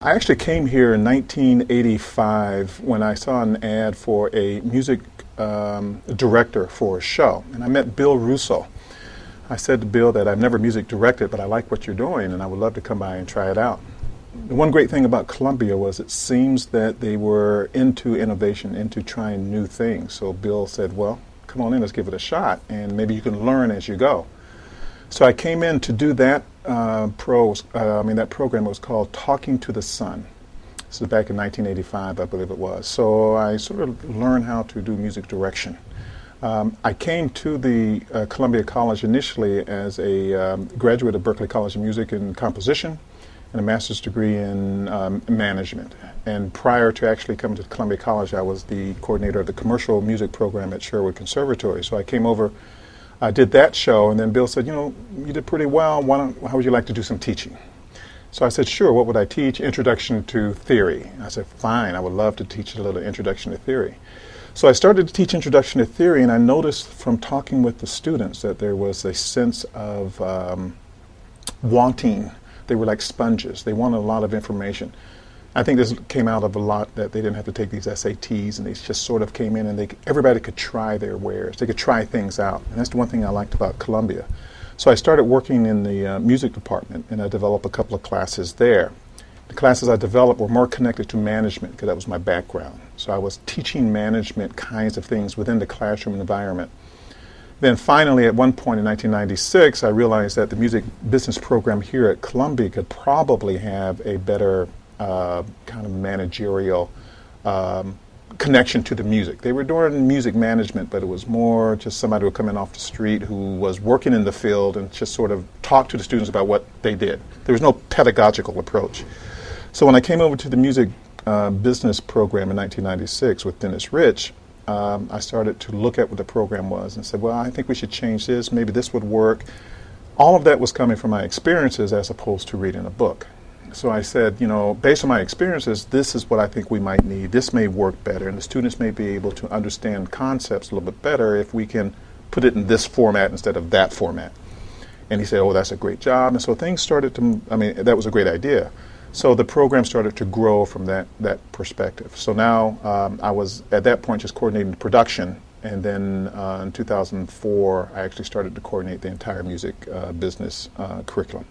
I actually came here in 1985 when I saw an ad for a music director for a show, and I met Bill Russo. I said to Bill that I've never music directed, but I like what you're doing, and I would love to come by and try it out. The one great thing about Columbia was it seems that they were into innovation, into trying new things. So Bill said, well, come on in, let's give it a shot, and maybe you can learn as you go. So I came in to do that that program. It was called Talking to the Sun. This is back in 1985, I believe it was. So I sort of learned how to do music direction. I came to the Columbia College initially as a graduate of Berklee College of Music and Composition and a master's degree in management. And prior to actually coming to Columbia College, I was the coordinator of the commercial music program at Sherwood Conservatory. So I came over, I did that show, and then Bill said, you know, you did pretty well. How would you like to do some teaching? So I said, sure, what would I teach? Introduction to Theory. I said, fine, I would love to teach a little Introduction to Theory. So I started to teach Introduction to Theory, and I noticed from talking with the students that there was a sense of wanting. They were like sponges. They wanted a lot of information. I think this came out of a lot that they didn't have to take these SATs, and they just sort of came in and everybody could try their wares. They could try things out, and that's the one thing I liked about Columbia. So I started working in the music department, and I developed a couple of classes there. The classes I developed were more connected to management because that was my background. So I was teaching management kinds of things within the classroom environment. Then finally, at one point in 1996, I realized that the music business program here at Columbia could probably have a better kind of managerial connection to the music. They were doing music management, but it was more just somebody who would come in off the street who was working in the field and just sort of talk to the students about what they did. There was no pedagogical approach. So when I came over to the music business program in 1996 with Dennis Rich, I started to look at what the program was and said, well, I think we should change this. Maybe this would work. All of that was coming from my experiences as opposed to reading a book. So I said, you know, based on my experiences, this is what I think we might need. This may work better, and the students may be able to understand concepts a little bit better if we can put it in this format instead of that format. And he said, oh, that's a great job. And so things started to, that was a great idea. So the program started to grow from that perspective. So now I was, at that point, just coordinating the production. And then in 2004, I actually started to coordinate the entire music business curriculum.